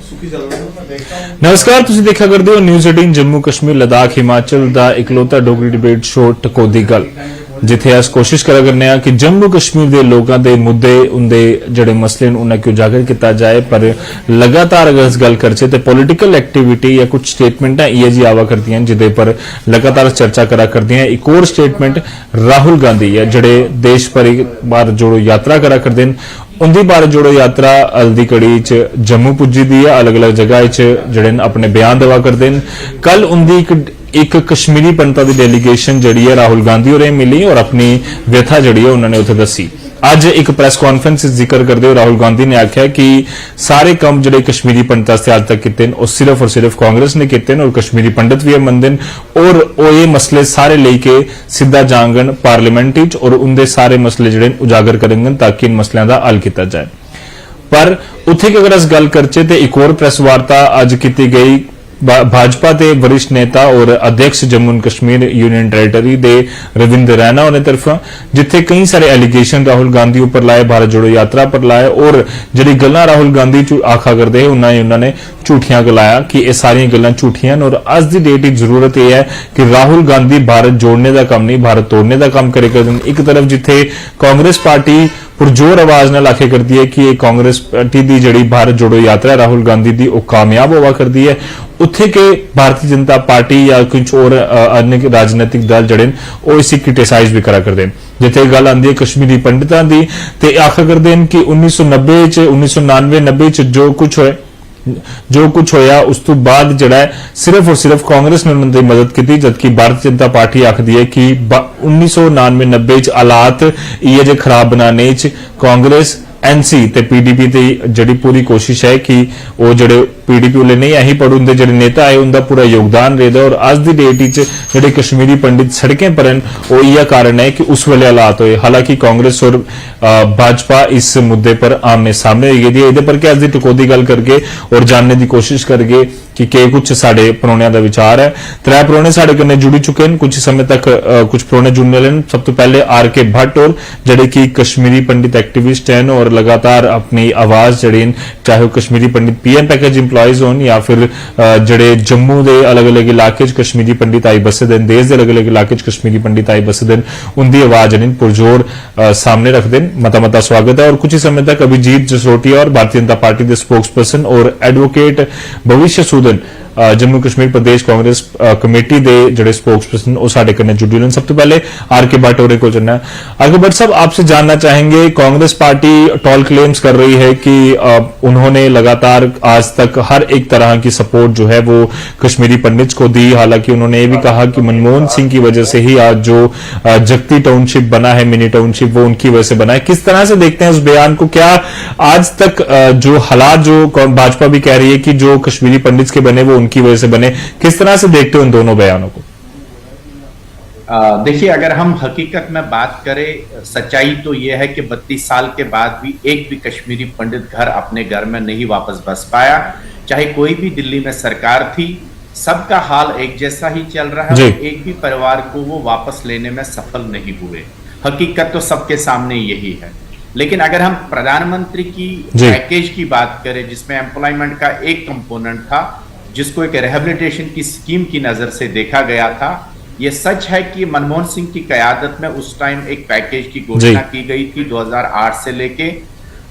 नमस्कार, तुसीं देखा करदे हो न्यूज़ 18 जम्मू कश्मीर लद्दाख हिमाचल दा इकलौता डोगरी डिबेट शो टकोदी गल, जिथे अस कोशिश करा करने कि जम्मू कश्मीर के लोगों के मुद्दे उनके जड़े मसले उन्हें उजागर किया जाए। पर लगातार अगर अस गल करचे तो पोलिटिकल एक्टिविटी या कुछ स्टेटमेंट इहे जी आवा करती हैं जिदे पर लगातार चर्चा करा करती हैं। एक और स्टेटमेंट राहुल गांधी है जड़े देश परिवार जोड़ो यात्रा करा करते हैं, उनकी भारत जोड़ो यात्रा हल्दी कड़ी च जम्मू पुजी दी है। अलग अलग जगह जड़े अपने बयान दवा करते हैं। कल उनकी एक कश्मीरी पंडितां दी डेलीगेशन जड़ी है राहुल गांधी होरें मिली और अपनी व्यथा जड़ी है उन्होंने उत्थे दसी। अज एक प्रेस कॉन्फ्रेंस जिक्र करते हुए राहुल गांधी ने आख्या कि सारे काम जड़े कश्मीरी पंडितां से अज तक किए और सिर्फ कांग्रेस ने किए और कश्मीरी पंडित भी मनदे और ये मसले सारे लेके सीधा जांगन पार्लीमेंट और उनके सारे मसले जड़े उजागर करेंगे ताकि इन मसलों का हल किया जाए। पर उत्थे अगर अस गल करचे तो एक और प्रेस वार्ता अज की गई भाजपा के वरिष्ठ नेता और अध्यक्ष Jammu and Kashmir union territory दे रविंद्र रैना होने तरफा, जिथे कई सारे एलिगेशन राहुल गांधी उपर लाए, भारत जोड़ो यात्रा पर लाए और जी गल्लां राहुल गांधी आखा करते हैं उन्होंने झूठियां गलाया कि यह सारी गल्लां झूठियां और अज की डेट की जरूरत यह है कि राहुल गांधी भारत जोड़ने का काम नहीं भारत तोड़ने का काम करे करते हैं। एक तरफ जिथे कांग्रेस पार्टी पुरजोर आवाज नाल आखे करती है कि कांग्रेस पार्टी की जी भारत जोड़ो यात्रा राहुल गांधी की वह कामयाब होवा करती है, उत्थे के भारतीय जनता पार्टी या कुछ और अन्य राजनीतिक दल जड़े इसे क्रिटिसाइज भी करा करते हैं। जिथे गल आती है कश्मीरी पंडितां दी ते आखा करते हैं कि 1999 जो कुछ होया उस तो बाद जड़ा है सिर्फ और सिर्फ कांग्रेस ने उन्होंने मदद की, जबकि भारतीय जनता पार्टी आखदी है कि 1999 हालात ये जे खराब बनाने कांग्रेस एनसी ते पीडीपी की जड़ी पूरी कोशिश है कि वो जड़े पीडीपी वाले नहीं आई पर उनके जड़े नेता है उनका पूरा योगदान रहता है। और आज की डेट जड़े कश्मीरी पंडित सड़कें पर वो यह कारण है कि उस वेले हालात हुए। हालांकि कांग्रेस और भाजपा इस मुद्दे पर आमने सामने हुई थी। ये पर क्या अज की टकोदी गल करके और जानने की कोशिश करके कि कुछ साडे परौणियां दा विचार है। त्रै परौणे साडे कन्नै जुड़ी चुके हैं, कुछ समय तक कुछ परौणे जुड़ने वाले हैं। सब तो पहले आर के भट्ट और जड़े कि कश्मीरी पंडित एक्टिविस्ट हैं और लगातार अपनी आवाज जड़ी चाहे वो कश्मीरी पंडित पीएम पैकेज इंप्लॉयज होन या फिर जड़े जम्मू के अलग अलग इलाके कश्मीरी पंडित आई बसे दिन, देश के अलग अलग इलाके कश्मीरी पंडित आई बसे दिन, उनकी आवाज पुरजोर सामने रखते हैं। मता स्वागत है। और कुछ ही समय तक अभिजीत जसरोटिया और भारतीय जनता पार्टी के स्पोक्स पर्सन और एडवोकेट भविष्य सूदन जम्मू कश्मीर प्रदेश कांग्रेस कमेटी के जड़े स्पोक्स पर्सन वो साडे कन्नै जुड़े हुए। सब तो पहले आर के भट्ट होरे को चलना है। आर के भट्ट साहब, आपसे जानना चाहेंगे, कांग्रेस पार्टी टॉल क्लेम्स कर रही है कि उन्होंने लगातार आज तक हर एक तरह की सपोर्ट जो है वो कश्मीरी पंडित को दी। हालांकि उन्होंने ये भी कहा कि मनमोहन सिंह की वजह से ही आज जो जगती टाउनशिप बना है, मिनी टाउनशिप, वो उनकी वजह से बना है। किस तरह से देखते हैं उस बयान को? क्या आज तक जो हालात जो भाजपा भी कह रही है कि जो कश्मीरी पंडित के बने वो की वजह से बने, किस तरह से देखते हो इन दोनों बयानों को? देखिए, अगर हम हकीकत में बात करें, सच्चाई तो यह है कि 32 साल के बाद भी एक भी कश्मीरी पंडित अपने घर में नहीं वापस बस पाया। चाहे कोई भी दिल्ली में सरकार थी, सबका हाल एक जैसा ही चल रहा है। एक भी परिवार को वो वापस लेने में सफल नहीं हुए। हकीकत तो सबके सामने यही है। लेकिन अगर हम प्रधानमंत्री की पैकेज की बात करें, जिसमें एम्प्लॉयमेंट का एक कंपोनेंट था जिसको एक रिहेबिलिटेशन की स्कीम की नजर से देखा गया था, यह सच है कि मनमोहन सिंह की क़यादत में उस टाइम एक पैकेज की घोषणा की गई थी 2008 से लेके,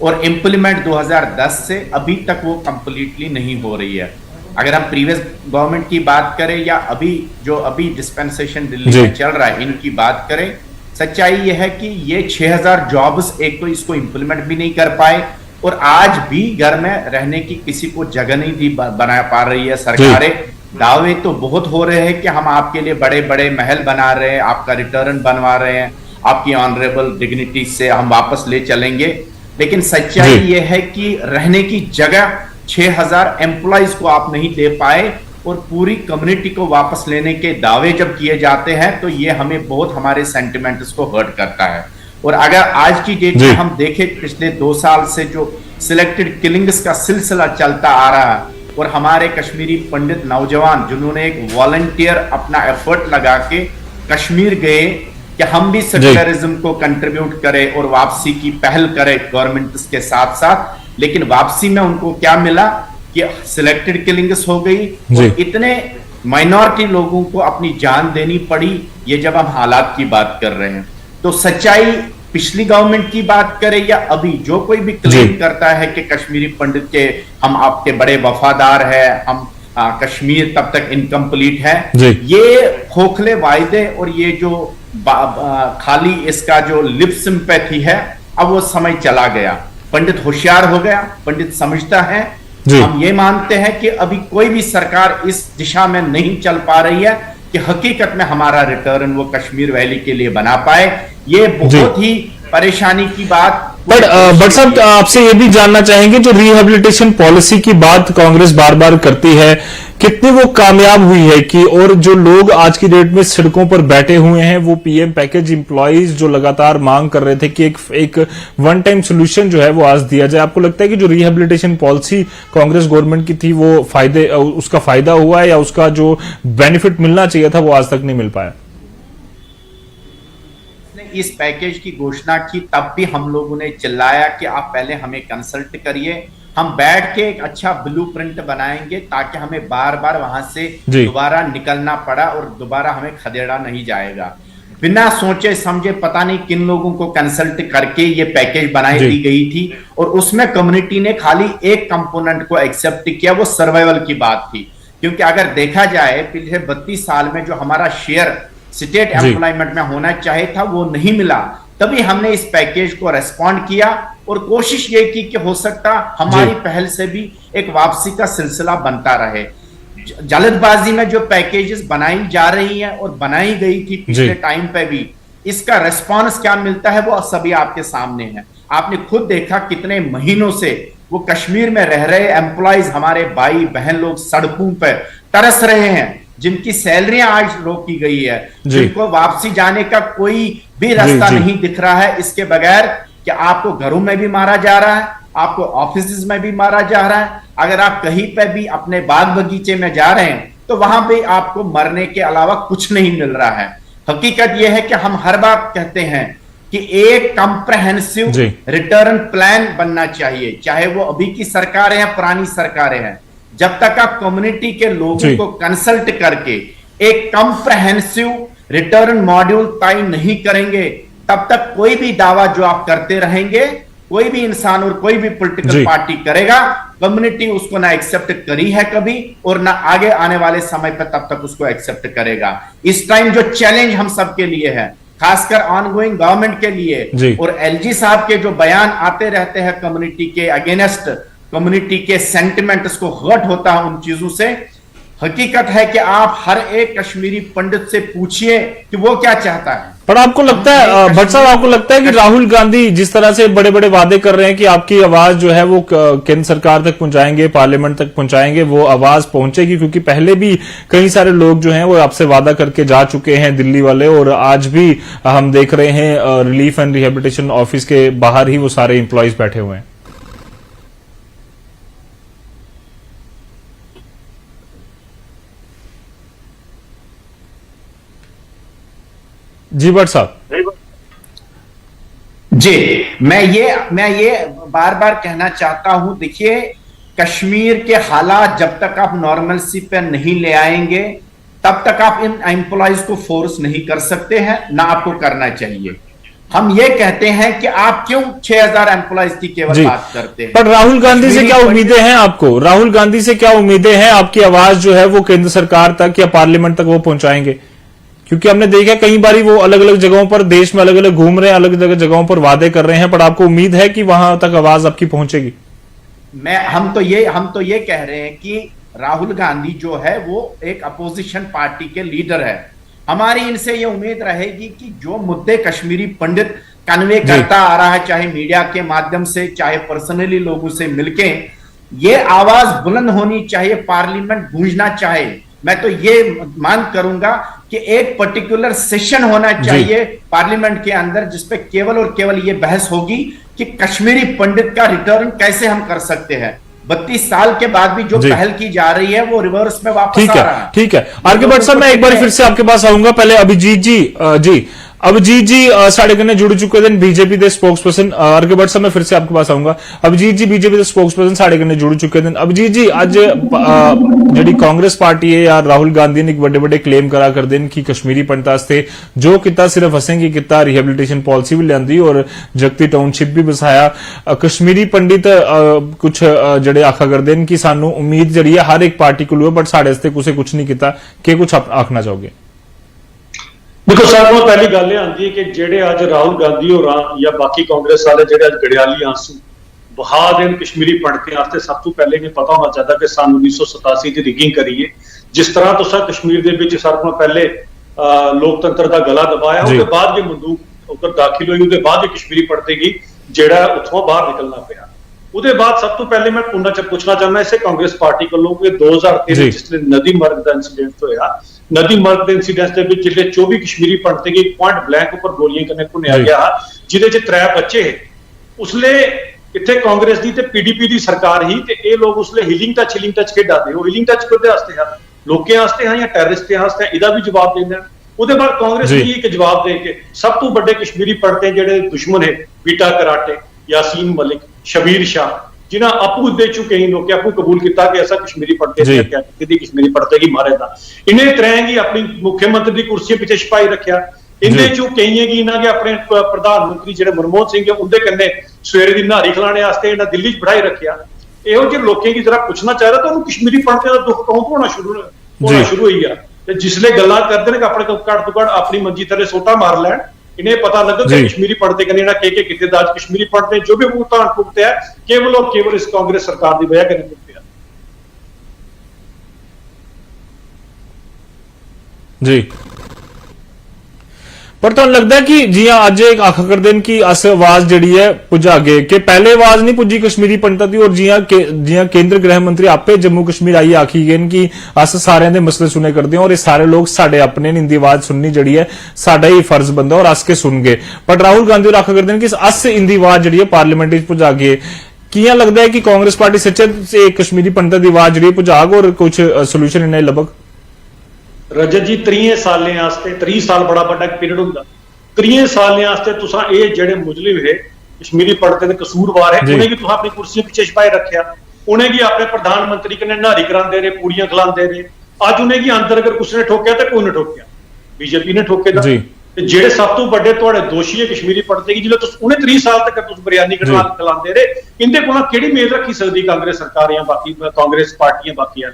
और इंप्लीमेंट 2010 से अभी तक वो कंप्लीटली नहीं हो रही है। अगर हम प्रीवियस गवर्नमेंट की बात करें या अभी डिस्पेंसेशन दिल्ली में चल रहा है, इनकी बात करें, सच्चाई यह है कि ये 6000 जॉब्स एक तो इसको इंप्लीमेंट भी नहीं कर पाए और आज भी घर में रहने की किसी को जगह नहीं बना पा रही है सरकारें। दावे तो बहुत हो रहे हैं कि हम आपके लिए बड़े बड़े महल बना रहे हैं, आपका रिटर्न बनवा रहे हैं, आपकी ऑनरेबल डिग्निटी से हम वापस ले चलेंगे। लेकिन सच्चाई ये है कि रहने की जगह 6000 एम्प्लॉइज को आप नहीं दे पाए और पूरी कम्युनिटी को वापस लेने के दावे जब किए जाते हैं तो ये हमें बहुत हमारे सेंटिमेंट्स को हर्ट करता है। और अगर आज की डेट में हम देखें, पिछले 2 साल से जो सिलेक्टेड किलिंग्स का सिलसिला चलता आ रहा है और हमारे कश्मीरी पंडित नौजवान जिन्होंने एक वॉलंटियर अपना एफर्ट लगा के कश्मीर गए कि हम भी सेक्युलरिज्म को कंट्रीब्यूट करें और वापसी की पहल करें गवर्नमेंट के साथ साथ, लेकिन वापसी में उनको क्या मिला कि सिलेक्टेड किलिंग्स हो गई जी। और इतने माइनॉरिटी लोगों को अपनी जान देनी पड़ी, ये जब हम हालात की बात कर रहे हैं। तो सच्चाई पिछली गवर्नमेंट की बात करें या अभी, जो कोई भी क्लेम करता है कि कश्मीरी पंडित के हम आपके बड़े वफादार हैं, हम कश्मीर तब तक इनकम्प्लीट है, ये खोखले वायदे और ये जो खाली इसका जो लिप सिंपैथी है, अब वो समय चला गया। पंडित होशियार हो गया, पंडित समझता है। हम ये मानते हैं कि अभी कोई भी सरकार इस दिशा में नहीं चल पा रही है कि हकीकत में हमारा रिटर्न वो कश्मीर वैली के लिए बना पाए। ये बहुत ही परेशानी की बात। बट साहब, आपसे ये भी जानना चाहेंगे, जो रिहेबिलिटेशन पॉलिसी की बात कांग्रेस बार बार करती है, कितनी वो कामयाब हुई है कि, और जो लोग आज की डेट में सड़कों पर बैठे हुए हैं, वो पीएम पैकेज एम्प्लॉइज जो लगातार मांग कर रहे थे कि एक वन टाइम सोल्यूशन जो है वो आज दिया जाए, आपको लगता है कि जो रिहेबिलिटेशन पॉलिसी कांग्रेस गवर्नमेंट की थी वो उसका फायदा हुआ है, या उसका जो बेनिफिट मिलना चाहिए था वो आज तक नहीं मिल पाया? इस पैकेज की घोषणा की तब भी हम लोगों ने चिल्लाया कि आप पहले हमें कंसल्ट करिए, हम बैठ के एक अच्छा ब्लूप्रिंट बनाएंगे ताकि हमें बार बार वहां से दोबारा निकलना पड़ा और दोबारा हमें खदेड़ा नहीं जाएगा। बिना सोचे समझे पता नहीं किन लोगों को कंसल्ट करके ये पैकेज बनाई दी गई थी, और उसमें कम्युनिटी ने खाली एक कंपोनेंट को एक्सेप्ट किया, वो सर्वाइवल की बात थी। क्योंकि अगर देखा जाए पिछले 32 साल में जो हमारा शेयर स्टेट एम्प्लॉयमेंट में होना चाहिए था वो नहीं मिला, तभी हमने इस पैकेज को रेस्पॉन्ड किया और कोशिश ये की कि हो सकता हमारी पहल से भी एक वापसी का सिलसिला बनता रहे। जल्दबाजी में जो पैकेजेस बनाई जा रही हैं और बनाई गई थी पिछले टाइम पे भी, इसका रेस्पॉन्स क्या मिलता है वो सभी आपके सामने है। आपने खुद देखा कितने महीनों से वो कश्मीर में रह रहे एम्प्लॉयज, हमारे भाई बहन लोग सड़कों पर तरस रहे हैं, जिनकी सैलरियां आज रोकी गई है, जिनको वापसी जाने का कोई भी रास्ता नहीं दिख रहा है, इसके बगैर कि आपको घरों में भी मारा जा रहा है, आपको ऑफिस में भी मारा जा रहा है। अगर आप कहीं पे भी अपने बाग बगीचे में जा रहे हैं तो वहां पे आपको मरने के अलावा कुछ नहीं मिल रहा है। हकीकत यह है कि हम हर बार कहते हैं कि एक कंप्रहेंसिव रिटर्न प्लान बनना चाहिए, चाहे वो अभी की सरकारें हैं, पुरानी सरकारें हैं। जब तक आप कम्युनिटी के लोगों को कंसल्ट करके एक कंप्रहेंसिव रिटर्न मॉड्यूल तय नहीं करेंगे, तब तक कोई भी दावा जो आप करते रहेंगे, कोई भी इंसान और कोई भी पॉलिटिकल पार्टी करेगा, कम्युनिटी उसको ना एक्सेप्ट करी है कभी और ना आगे आने वाले समय पर तब तक उसको एक्सेप्ट करेगा। इस टाइम जो चैलेंज हम सबके लिए है, खासकर ऑनगोइंग गवर्नमेंट के लिए, और एलजी साहब के जो बयान आते रहते हैं कम्युनिटी के अगेंस्ट, कम्युनिटी के सेंटिमेंट्स को हर्ट होता है उन चीजों से। हकीकत है कि आप हर एक कश्मीरी पंडित से पूछिए कि वो क्या चाहता है। पर आपको लगता है भट्ट साहब, आपको लगता है कि राहुल गांधी जिस तरह से बड़े बड़े वादे कर रहे हैं कि आपकी आवाज जो है वो केंद्र सरकार तक पहुंचाएंगे, पार्लियामेंट तक पहुंचाएंगे, वो आवाज पहुंचेगी? क्योंकि पहले भी कई सारे लोग जो हैं वो आपसे वादा करके जा चुके हैं, दिल्ली वाले, और आज भी हम देख रहे हैं रिलीफ एंड रिहेबिलिटेशन ऑफिस के बाहर ही वो सारे एम्प्लॉयज बैठे हुए हैं। जी भट्ट साहब। जी, मैं ये बार बार कहना चाहता हूं, देखिए कश्मीर के हालात जब तक आप नॉर्मलसी पे नहीं ले आएंगे तब तक आप इन एम्प्लॉयज को फोर्स नहीं कर सकते हैं, ना आपको करना चाहिए। हम ये कहते हैं कि आप क्यों 6000 एम्प्लॉयज की केवल बात करते हैं। पर राहुल गांधी से क्या उम्मीदें हैं आपको? राहुल गांधी से क्या उम्मीदें हैं? आपकी आवाज जो है वो केंद्र सरकार तक या पार्लियामेंट तक वो पहुंचाएंगे? क्योंकि हमने देखा कई बार वो अलग अलग जगहों पर देश में अलग अलग घूम रहे हैं, अलग अलग जगहों पर वादे कर रहे हैं, पर आपको उम्मीद है कि वहां तक आवाज आपकी पहुंचेगी? हम तो ये कह रहे हैं कि राहुल गांधी जो है वो एक अपोजिशन पार्टी के लीडर है। हमारी इनसे ये उम्मीद रहेगी कि जो मुद्दे कश्मीरी पंडित कन्वे करता आ रहा है, चाहे मीडिया के माध्यम से, चाहे पर्सनली लोगों से मिलके, ये आवाज बुलंद होनी चाहिए, पार्लियामेंट गूंजना चाहिए। मैं तो ये मांग करूंगा कि एक पर्टिकुलर सेशन होना चाहिए पार्लियामेंट के अंदर जिसपे केवल और केवल ये बहस होगी कि कश्मीरी पंडित का रिटर्न कैसे हम कर सकते हैं। 32 साल के बाद भी जो पहल की जा रही है वो रिवर्स में वापस आ रहा है। ठीक है। आरके भट्ट साहब, मैं एक बार फिर से आपके पास आऊंगा। पहले अभिजीत जी, अभिजीत जी साढ़े कन्ने जुड़ चुके हैं बीजेपी के स्पोक्सपर्सन आरके भट्ट साहब, मैं फिर से आपके पास आऊंगा। अभिजीत जी बीजेपी के स्पोक्सपर्सन साढ़े कन्ने जुड़ चुके हैं। अभिजीत जी अज जी कांग्रेस पार्टी है या राहुल गांधी ने एक बड़े बड़े क्लेम करा कर देन कि कश्मीरी पंडित वास्ते जो किता सिर्फ असें की किता, रिहेबिलिटेशन पॉलिसी भी लियांदी और जगती टाउनशिप भी बसाया। कश्मीरी पंडित कुछ जड़े आखा कर देन कि सानू उम्मीद जड़ी है हर एक पार्टी को बट साढ़े कुछ नहीं किता, के कुछ आखना चाहोगे? देखो सारे को पहली गल यह आती है कि जेडे अज राहुल गांधी और या बाकी कांग्रेस वाले जेडे अज गड़ियाली आंसू बहा देन कश्मीरी पंडितें वास्ते सब तो पहले इन्हें पता होना चाहिए कि सन 1987 की रिगिंग करिए। जिस तरह तुसा कश्मीर के विच सारे को पहले लोकतंत्र का गला दबाया, उसके बाद जो बंदूक उधर दाखिल हुई, उसके बाद कश्मीरी पंडितें की जेड़ा उतों बाहर निकलना पाया। उसके बाद सब तो पहले मैं पूछना चाहना इसे कांग्रेस पार्टी को 2013 जिसने नदी मर्ग का इंसीडेंट होया, नदी मर्ग के इंसीडेंट के विच जिसले 24 कश्मीरी पंडितें की पॉइंट ब्लैंक ऊपर गोलियां कन्ने भुनिया गया, जिहदे च 3 बच्चे है। उसले इत्थे कांग्रेस दी ते पीडीपी दी सरकार ही ते ये लोग उसले हीलिंग टच खेडा दे, हीलिंग टच कोदे वास्ते है, लोकें वास्ते है या टेररिस्टें वास्ते, इहदा भी जवाब देना। उसके बाद कांग्रेस भी एक जवाब दे के सब तो बड़े कश्मीरी पंडितें जेडे दुश्मन है, बीटा कराटे, यासीन मलिक, शबीर शाह, जिन्हें आपू दे चुके हैं लोग आपू कबूल किया कि ऐसा कश्मीरी पंडित क्या कश्मीरी पंडित की मारे था। इन्हें तरह की अपनी मुख्यमंत्री की कुर्सी पिछे छपाई रखा। इन्हें चो कई है कि इन्हें के अपने प्रधानमंत्री जो मनमोहन सिंह है उनके कन्ने सवेरे की नहारी खिलाने वास्ते इन्हें दिल्ली च बिठाई रखा। इहो जे लोगों की जरा पूछना चाह रहा तो उन्होंने कश्मीरी पंडितों का दुख कौन होना शुरू हुई है। जिसले गल्लां करते हैं कि अपने घट तो घट अपनी मंजी थले सोटा मार लैन, इन्हें पता लगे कि कश्मीरी पंडित कने के कितने दाज कश्मीरी पंडित जो भी भुगतान भुगते हैं केवल और केवल इस कांग्रेस सरकार की वजह कने भुगते हैं। जी पर तो लगता है कि जी अज एक आख कर देन कि अस आवाज जड़ी है पुजागे कि पहले आवाज नहीं पुजी कश्मीरी पंडितां दी, और जियां केंद्र गृह मंत्री आपे जम्मू कश्मीर आई आखी गए कि अस सारे दे मसले सुने करते हैं और ये सारे लोग साडे अपने ने इंदी आवाज सुननी जड़ी है साडा ही फर्ज बनदा और अस के सुन गए। पर राहुल गांधी आख कर देन कि अस इंदी आवाज जड़ी है पार्लीमेंट च पुजागे। कियां लगता है कि कांग्रेस पार्टी सच्चे से कश्मीरी पंडितां दी आवाज जड़ी पुजाग और कुछ सोल्यूशन इन्हें लबग? रजत जी 30 सालें वास्ते 30 साल बड़ा बड़ा पीरियड होंदा, 30 सालें वास्ते तुसां ये जेडे मुजरिम है कश्मीरी पंडितें दे कसूरवार है उन्हें भी तुहां अपनी कुर्सी पिछे छपाए रखा, उन्हें भी अपने प्रधानमंत्री कन्ने नहारी करांदे रहे, पूड़ियां खिलांदे रहे। अज उन्हें की अंदर अगर किसी ने ठोकिया तो कोई ने ठोकिया, बीजेपी ने ठोकेगा। जेडे सब तो बड़े तुहाडे दोषी है कश्मीरी पंडितें की जिले उन्हें 30 साल तक तुस बिरयानी खिलांदे रहे, इनदे कोला केड़ी उम्मीद रखी सकदी कांग्रेस सरकार या बाकी कांग्रेस पार्टियां बाकियां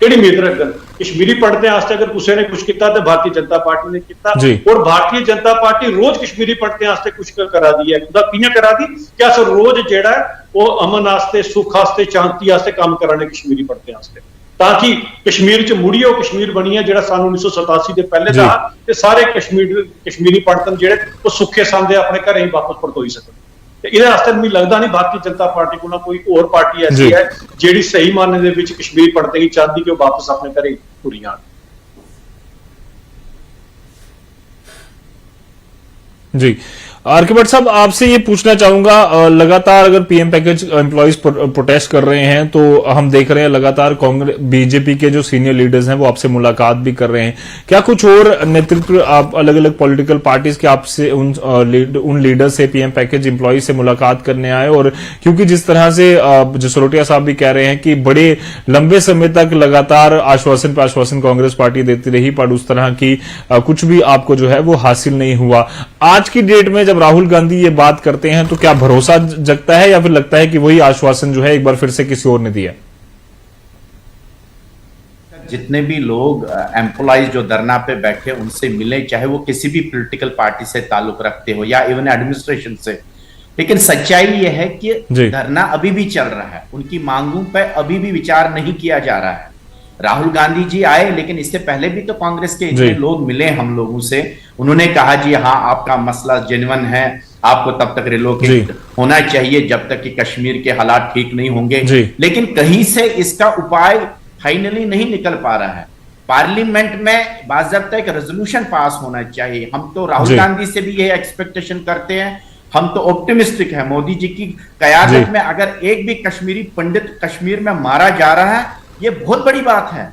केड़ी उम्मीद रखन? कश्मीरी पंडितें वास्ते अगर किसी ने कुछ किया तो भारतीय जनता पार्टी ने किया, और भारतीय जनता पार्टी रोज कश्मीरी पंडितें वास्ते कुछ करा दी है। कियां करा दी कि अस रोज जेड़ा वो अमन वास्ते, सुख वास्ते, शांति वास्ते काम कराने कश्मीरी पंडितें वास्ते, ताकि कश्मीर च मुड़िए कश्मीर बनी है जेड़ा सन 1987 के पहले था ते सारे कश्मीरी पंडित जेड़े वो सुखे सांदे अपने घरें ही वापस परतोई सकन। मुझे लगता नहीं भारतीय जनता पार्टी को ना कोई और पार्टी ऐसी है जी सही मायने दे विच कश्मीरी पंडितें की चाहती कि वापस अपने घरे तुरी आन। जी आरके भट्ट साहब आपसे ये पूछना चाहूंगा, लगातार अगर पीएम पैकेज एम्प्लॉइज प्रोटेस्ट कर रहे हैं तो हम देख रहे हैं लगातार कांग्रेस बीजेपी के जो सीनियर लीडर्स हैं वो आपसे मुलाकात भी कर रहे हैं। क्या कुछ और नेतृत्व आप अलग अलग पॉलिटिकल पार्टीज के आपसे उन लीडर से पीएम पैकेज एम्प्लॉइज से मुलाकात करने आए? और क्योंकि जिस तरह से जसरोटिया साहब भी कह रहे हैं कि बड़े लंबे समय तक लगातार आश्वासन पर आश्वासन कांग्रेस पार्टी देती रही पर उस तरह की कुछ भी आपको जो है वो हासिल नहीं हुआ। आज की डेट में राहुल गांधी ये बात करते हैं तो क्या भरोसा जगता है या फिर लगता है कि वही आश्वासन जो है एक बार फिर से किसी और ने दिया? जितने भी लोग एम्प्लॉइज जो धरना पे बैठे उनसे मिले, चाहे वो किसी भी पॉलिटिकल पार्टी से ताल्लुक रखते हो या इवन एडमिनिस्ट्रेशन से, लेकिन सच्चाई ये है कि धरना अभी भी चल रहा है, उनकी मांगों पे अभी भी विचार नहीं किया जा रहा है। राहुल गांधी जी आए लेकिन इससे पहले भी तो कांग्रेस के इतने लोग मिले हम लोगों से, उन्होंने कहा जी हाँ आपका मसला जेन्युइन है, आपको तब तक रिलोकेट होना चाहिए जब तक कि कश्मीर के हालात ठीक नहीं होंगे, लेकिन कहीं से इसका उपाय फाइनली नहीं निकल पा रहा है। पार्लियामेंट में बाज़ाब्ता एक रेजोल्यूशन पास होना चाहिए। हम तो राहुल गांधी से भी यह एक्सपेक्टेशन करते हैं, हम तो ऑप्टिमिस्टिक है मोदी जी की कयादत में अगर एक भी कश्मीरी पंडित कश्मीर में मारा जा रहा है ये बहुत बड़ी बात है।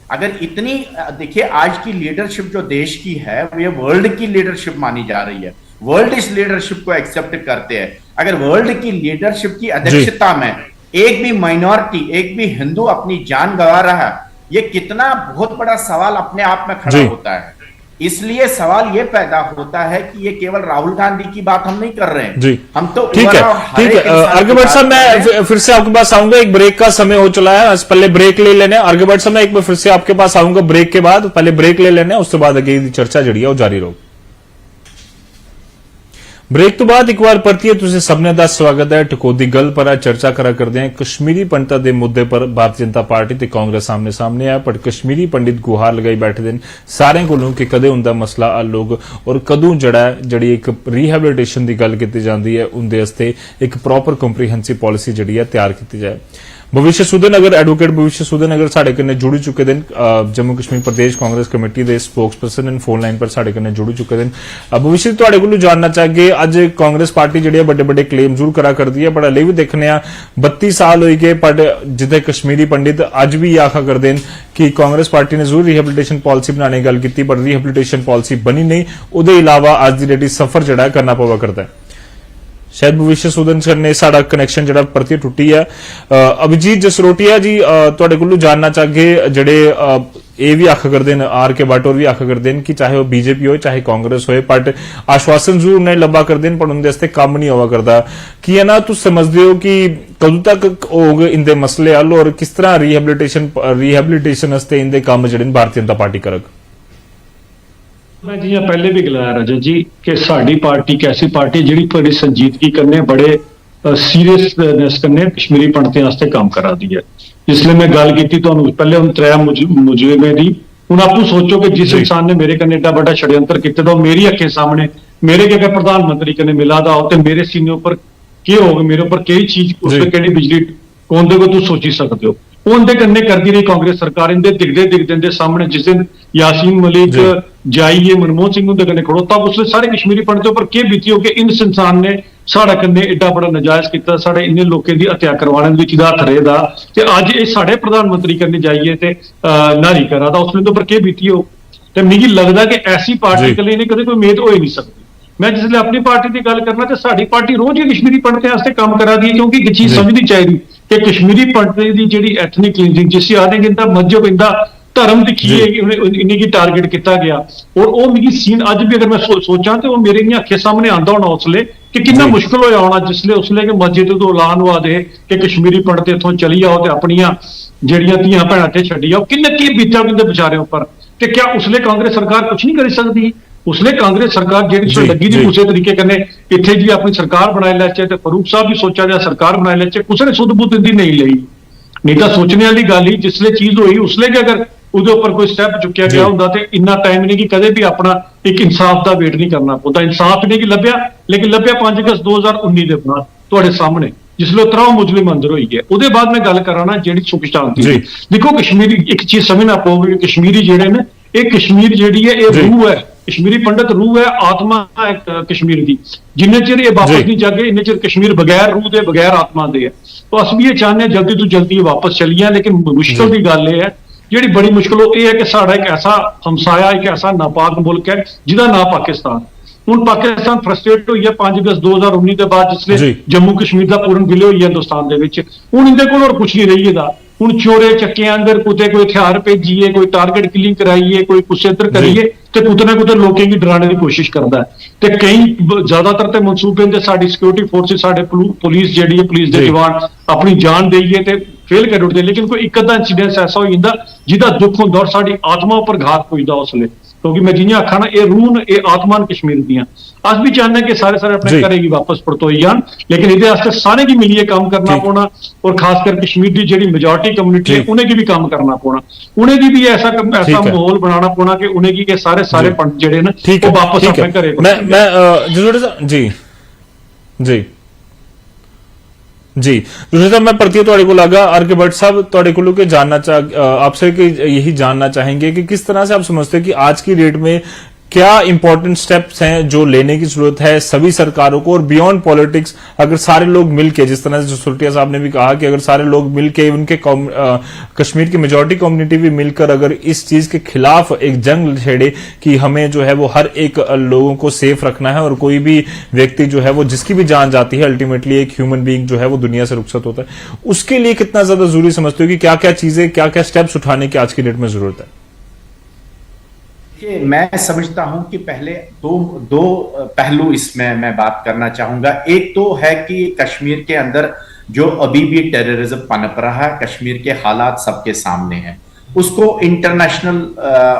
अगर इतनी देखिए आज की लीडरशिप जो देश की है ये वर्ल्ड की लीडरशिप मानी जा रही है, वर्ल्ड इस लीडरशिप को एक्सेप्ट करते हैं। अगर वर्ल्ड की लीडरशिप की अध्यक्षता में एक भी माइनॉरिटी, एक भी हिंदू अपनी जान गंवा रहा है, ये कितना बहुत बड़ा सवाल अपने आप में खड़ा होता है। इसलिए सवाल ये पैदा होता है कि ये केवल राहुल गांधी की बात हम नहीं कर रहे हैं जी, हम तो ठीक है। आर्गेभट्ट साहब, मैं फिर से आपके पास आऊंगा, एक ब्रेक का समय हो चला है, पहले ब्रेक ले लेने। आर्गेभट्ट साहब, मैं एक बार फिर से आपके पास आऊंगा ब्रेक के बाद, पहले ब्रेक ले लेने, उसके बाद अगे चर्चा जी है जारी रहो। ब्रेक तो बाद एक बार परतिए तुझे सबने का स्वागत है। टकोदी गल पर चर्चा करा करते हैं कश्मीरी पंडितां के मुद्दे पर भारतीय जनता पार्टी ते कांग्रेस सामने सामने आया, पर कश्मीरी पंडित गुहार लगाई बैठे दिन सारे कोलों कि कदे उनका मसला हल होग और कदों जड़ी एक रिहेबिलिटेशन की गल की जाती है उनके वास्ते एक प्रॉपर कंप्रीहेंसिव पॉलिसी जी है तैयार की जाए। भविष्य सुधनगर एडवोकेट भविष्य सुधनगर साडे कन्ने जुड़ी चुके दिन, जम्मू कश्मीर प्रदेश कांग्रेस कमेटी के spokes person and phone line पर साडे कन्ने जुड़ी चुके दिन। भविष्य तुहाडे कोलों जानना चाहगे, अज कांग्रेस पार्टी जिहड़ी बड़े बड़े क्लेम जरूर करा करदी है, पर हले भी देखने 32 साल हो गए, पर जिथे कश्मीरी पंडित अज भी आखा करते हैं कि कांग्रेस पार्टी ने जरूर रिहेबिलिटेशन पॉलिसी बनाने की गल की, पर रिहेबिलिटेशन पॉलिसी बनी नहीं। उहदे इलावा अज दी जेहड़ी सफर जिहड़ा करना पवा करता है। शायद भविष्य सुधन ने साडा कनैक्शन जिहड़ा परतिए टुटी है। अभिजीत जसरोटिया जी, तुहाडे कोलों जानना चाहगे, जिहड़े ये भी आखा करते हैं, आर के बाटोर भी आखा करते हैं कि चाहे वह बीजेपी हो चाहे कांग्रेस हो, बट आश्वासन जरूर उन्हें लब्भा करते हैं, पर उनके वास्ते काम नहीं हुआ करता। कि है ना, तुम समझते हो कि कदों तक होग इनके मसले हल और किस तरह रिहेबिलिटेशन वास्ते इनके काम जिहड़े भारतीय जनता पार्टी करग? मैं जी पहले भी गलाया रजत जी कि साड़ी पार्टी एक ऐसी पार्टी जी बड़ी संजीदगी करने बड़े सीरियसनेस करने कश्मीरी पंडितें वास्ते काम करा दी है। इसलिए मैं गल की तो पहले उन त्रै मुजरिमें दी, हूँ आपू सोचो कि जिस इंसान ने मेरे कन्ने एडा बड़ा षड्यंत्र किया मेरी अखें सामने मेरे क्या प्रधानमंत्री कन्ने मिला दा हो, मेरे सीने उपर के हो, मेरे उपर कई चीज उसमें कड़ी बिजली कौन दे को तुम सोची सकते हो। उनके कन्ने करती रही कांग्रेस सरकार, इनके दिखते सामने जिस दिन यासीन मलिक जाइए मनमोहन सिंह उनके कन्ने खड़ोता, उसने सारे कश्मीरी पंडितों पर के बीती हो कि इन इंसान ने साढ़े कन्ने एडा बड़ा नजायज किया, साढ़े इन्ने लोगों की हत्या करवाने की हथ रहेगा, अज ये साढ़े प्रधानमंत्री कन्ने जाइए ते नारी करा था, उसने तो पर के बीती हो। तो मुझे लगता कि ऐसी पार्टी के लिए कभी कोई उम्मीद हो ही नहीं सकती। मैं जिसने अपनी पार्टी की गल करना तो साड़ी पार्टी रोज ही कश्मीरी पंडितें वास्ते काम करा दी है, क्योंकि एक चीज समझनी चाहिए कि कश्मीरी पंडितें की जी एथनिक क्लींजिंग जिस आदि इनका मजहब इनका धर्म दिखिए इन्हें टारगेट किया गया, और वो मेरी सीन अज भी अगर मैं सोचा तो वो मेरे अखे सामने आता होना उसले कि कितना मुश्किल हो होना जिसले उसले कि मस्जिद तो ऐलान हुआ दे कि कश्मीरी पंडित इतों चली जाओ तो अपनिया जड़ियां धियां भैणां ते छड्डी आओ, किन्ने की बीता उनके बेचारे उपर, कि क्या उसले कांग्रेस सरकार कुछ नहीं कर सकती? उसने कांग्रेस सरकार जी लगी थी उस तरीके कने इत्थे जी अपनी सरकार बनाई लैचे, तो फरूक साहब भी सोचा जा सरकार बनाई लैचे, कुछ ने सुध बुद्ध इंदी नहीं ली, नहीं तो सोचने वाली गल ही जिसले चीज हुई उसले कि अगर उहदे उपर कोई स्टैप चुकया गया होंदा ते इन्ना टाइम नहीं कि कदे भी अपना एक इंसाफ का वेट नहीं करना पौंदा। इंसाफ नहीं कि लभ्या, लेकिन लभ्या 5 अगस्त 2019 के बाद तुहाडे सामने जिसले 13 मुजरिम अंदर होई गए। उहदे बाद मैं गल कराना जेहड़ी सुख शांति, देखो कश्मीरी एक चीज समझना पऊगी, कश्मीरी जेहड़े ने एक कश्मीर जेहड़ी है ये रूह है, कश्मीरी पंडित रूह है, आत्मा है कश्मीर की, जिन्ने चिर ये वापस नहीं जागे इन्ने चिर कश्मीर बगैर रूह के बगैर आत्मा दे है। तो अस भी ये चाहते जल्दी तो जल्दी वापस चलिए, लेकिन मुश्किल की गल है जी बड़ी मुश्किल है कि साड़ा एक ऐसा हमसाया एक ऐसा नापाक मुल्क है जिसका ना पाकिस्तान, हूँ पाकिस्तान फ्रस्ट्रेट हुई है 5 अगस्त 2019 के बाद जिसले जम्मू कश्मीर का पूर्ण विलय हुई है हिंदुस्तान के, हूँ इनके कोल कुछ नहीं रही है, हूँ चोरे चक्के अंदर कुते कोई हथियार भेजिए, कोई टारगेट किलिंग कराइए, कोई कुछ इधर करिए, तो कुछ ना कुछ लोगों की डराने की कोशिश करता है। तो कई ज्यादातर तो मनसूबे ने साडी सिक्योरिटी फोर्सेस साडे पुलिस जी पुलिस के जवान अपनी जान देइए तो फेल कर उठते, लेकिन कोई एक अद्धा इंसीडेंस ऐसा हो जाता जिसका दुख होंदा और साडी आत्मा पर घात पुजदा उसले, क्योंकि मैं जियां आखा ना ये रूह ये आत्मा कश्मीर दियां अस भी चाहते कि सारे अपने घरे की वापस परतोई जान, लेकिन ये सारे की मिलिए काम करना पौना, और खासकर कश्मीर की जी मेजोरिटी कम्युनिटी है उन्हें भी काम करना पौना, उन्हें भी ऐसा माहौल बनाना पौना कि उन्हें की सारे पंडित जेडे ना वो वापस अपने घरे। जी जी जी दूसरे साहब मैं परतिए तुहाडे कोल आगा, आर्गेभट्ट साहब तुहाडे कोलों के जानना आपसे कि यही जानना चाहेंगे कि किस तरह से आप समझते हैं कि आज की डेट में क्या इंपॉर्टेंट स्टेप्स हैं जो लेने की जरूरत है सभी सरकारों को, और बियॉन्ड पॉलिटिक्स अगर सारे लोग मिलके, जिस तरह से जसरोटिया साहब ने भी कहा कि अगर सारे लोग मिलके, उनके कश्मीर की मेजॉरिटी कम्युनिटी भी मिलकर अगर इस चीज के खिलाफ एक जंग छेड़े कि हमें जो है वो हर एक लोगों को सेफ रखना है और कोई भी व्यक्ति जो है वो जिसकी भी जान जाती है अल्टीमेटली एक ह्यूमन बीइंग जो है वो दुनिया से रुखसत होता है, उसके लिए कितना ज्यादा जरूरी समझते हो कि क्या क्या चीजें, क्या क्या स्टेप्स उठाने की आज की डेट में जरूरत है? कि मैं समझता हूं कि पहले दो पहलू इसमें मैं बात करना चाहूंगा। एक तो है कि कश्मीर के अंदर जो अभी भी टेररिज्म पनप रहा है, कश्मीर के हालात सबके सामने हैं, उसको इंटरनेशनल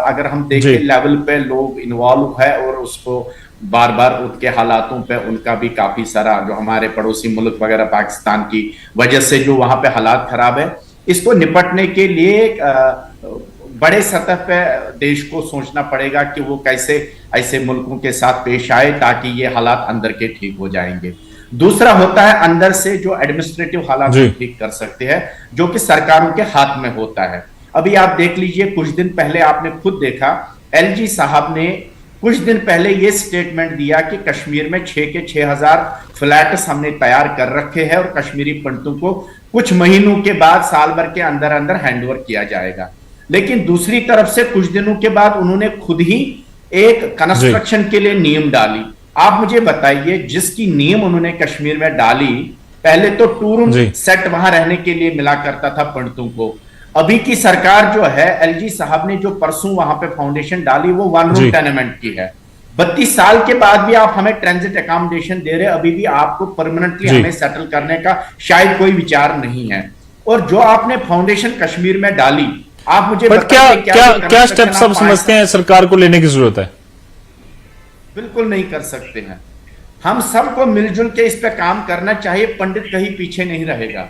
अगर हम देखें लेवल पे लोग इन्वॉल्व है और उसको बार बार उसके हालातों पे उनका भी काफी सारा, जो हमारे पड़ोसी मुल्क वगैरह पाकिस्तान की वजह से जो वहां पे हालात खराब है, इसको निपटने के लिए बड़े सतह पे देश को सोचना पड़ेगा कि वो कैसे ऐसे मुल्कों के साथ पेश आए ताकि ये हालात अंदर के ठीक हो जाएंगे। दूसरा होता है अंदर से जो एडमिनिस्ट्रेटिव हालात ठीक कर सकते हैं, जो कि सरकारों के हाथ में होता है। अभी आप देख लीजिए, कुछ दिन पहले आपने खुद देखा, एलजी साहब ने कुछ दिन पहले ये स्टेटमेंट दिया कि कश्मीर में 6,000 फ्लैट्स हमने तैयार कर रखे हैं और कश्मीरी पंडितों को कुछ महीनों के बाद, साल भर के अंदर अंदर हैंडओवर किया जाएगा। लेकिन दूसरी तरफ से कुछ दिनों के बाद उन्होंने खुद ही एक कंस्ट्रक्शन के लिए नीम डाली। आप मुझे बताइए, जिसकी नीम उन्होंने कश्मीर में डाली, पहले तो टू रूम सेट वहां रहने के लिए मिला करता था पंडितों को। अभी की सरकार जो है, एलजी साहब ने जो परसों वहां पे फाउंडेशन डाली, वो 1 रूम टेनेमेंट की है। 32 साल के बाद भी आप हमें ट्रांजिट अकोमोडेशन दे रहे, अभी भी आपको परमानेंटली हमें सेटल करने का शायद कोई विचार नहीं है। और जो आपने फाउंडेशन कश्मीर में डाली, आप मुझे क्या स्टेप सब समझते हैं सरकार को लेने की जरूरत है? बिल्कुल नहीं कर सकते हैं। हम सबको मिलजुल के इस पे काम करना चाहिए, पंडित कहीं पीछे नहीं रहेगा।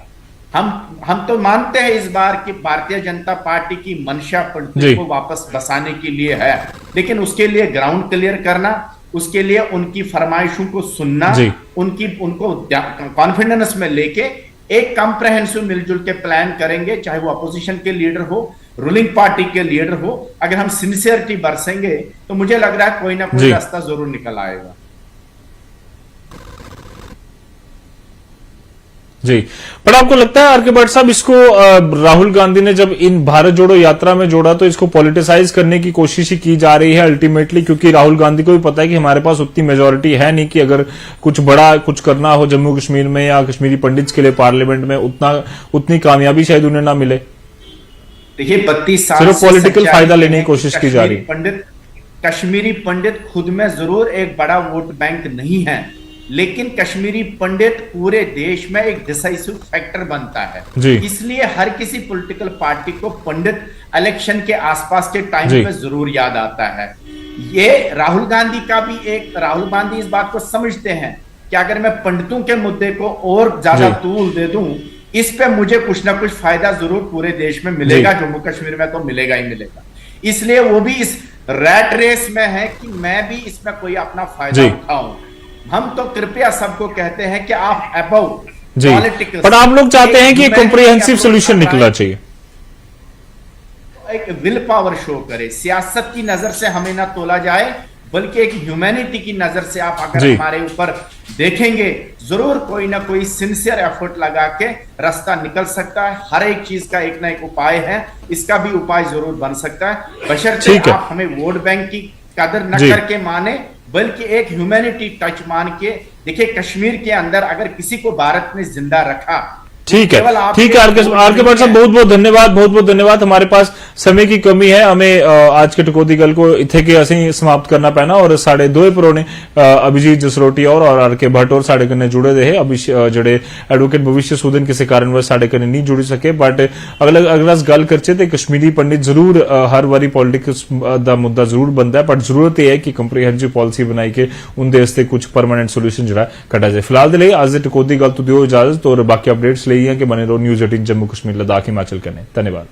हम तो मानते हैं इस बार कि भारतीय जनता पार्टी की मंशा पंडित को वापस बसाने के लिए है, लेकिन उसके लिए ग्राउंड क्लियर करना, उसके लिए उनकी फरमाइशों को सुनना, उनको कॉन्फिडेंस में लेके एक कॉम्प्रहेंसिव मिलजुल के प्लान करेंगे, चाहे वो अपोजिशन के लीडर हो, रूलिंग पार्टी के लीडर हो। अगर हम सिंसियरिटी बरसेंगे तो मुझे लग रहा है कोई ना कोई रास्ता जरूर निकल आएगा। जी, पर आपको लगता है आर.के. भट्ट साहब, इसको राहुल गांधी ने जब इन भारत जोड़ो यात्रा में जोड़ा तो इसको पॉलिटिसाइज करने की कोशिश ही की जा रही है अल्टीमेटली, क्योंकि राहुल गांधी को भी पता है कि हमारे पास उतनी मेजोरिटी है नहीं कि अगर कुछ बड़ा कुछ करना हो जम्मू कश्मीर में या कश्मीरी पंडित के लिए पार्लियामेंट में उतनी कामयाबी शायद उन्हें ना मिले। देखिए, 32 साल सिर्फ पॉलिटिकल फायदा लेने की कोशिश की जा रही है। कश्मीरी पंडित खुद में जरूर एक बड़ा वोट बैंक नहीं है, लेकिन कश्मीरी पंडित पूरे देश में एक डिसाइसिव फैक्टर बनता है। इसलिए हर किसी पॉलिटिकल पार्टी को पंडित इलेक्शन के आसपास के टाइम पे जरूर याद आता है। ये राहुल गांधी का भी राहुल गांधी इस बात को समझते हैं कि अगर मैं पंडितों के मुद्दे को और ज्यादा तूल दे दूं, इस पे मुझे कुछ ना कुछ फायदा जरूर पूरे देश में मिलेगा, जम्मू कश्मीर में तो मिलेगा ही मिलेगा। इसलिए वो भी इस रैट रेस में है कि मैं भी इसमें कोई अपना फायदा उठाऊं। हम तो कृपया सबको कहते हैं कि आप अबव पॉलिटिक्स, पर आप लोग चाहते हैं कि कॉम्प्रिहेंसिव सोल्यूशन निकलना चाहिए, एक विल पावर शो करे। सियासत की नजर से हमें ना तोला जाए, बल्कि एक ह्यूमैनिटी की नजर से आप अगर हमारे ऊपर देखेंगे, जरूर कोई ना कोई सिंसियर एफर्ट लगा के रास्ता निकल सकता है। हर एक चीज का एक ना एक उपाय है, इसका भी उपाय जरूर बन सकता है, बशर्ते आप हमें वोट बैंक की कदर न करके माने, बल्कि एक ह्यूमैनिटी टच मान के। देखिए, कश्मीर के अंदर अगर किसी को भारत ने जिंदा रखा, ठीक है आर.के. भट्ट साहब, बहुत बहुत धन्यवाद। हमारे पास समय की कमी है, हमें आज के टकोदी गल को इथे के असीं समाप्त करना पैना, और साढ़े दो परोने अभिजीत जसरोटिया और आर.के. भट्ट और साढ़े कन्ने जुड़े रहे। जेडे एडवोकेट भविष्य सूदन किसी कारणवश साढ़े कन्ने नहीं जुड़ी सके, बट अगर अस गल करचे तो कश्मीरी पंडित जरूर हर वारी पॉलिटिक्स दा मुद्दा जरूर बनता है, बट जरूरत यह है कि कंप्रीहेंसिव पॉलिसी बनाई के उनके वास्ते कुछ परमानेंट सोल्यूशन जो कटा जाए। फिलहाल के लिए आज के टकोदी गल तो दियो इजाजत, और बाकी अपडेट्स कि बने रहो न्यूज़ 18 जम्मू कश्मीर लद्दाख हिमाचल करने। धन्यवाद।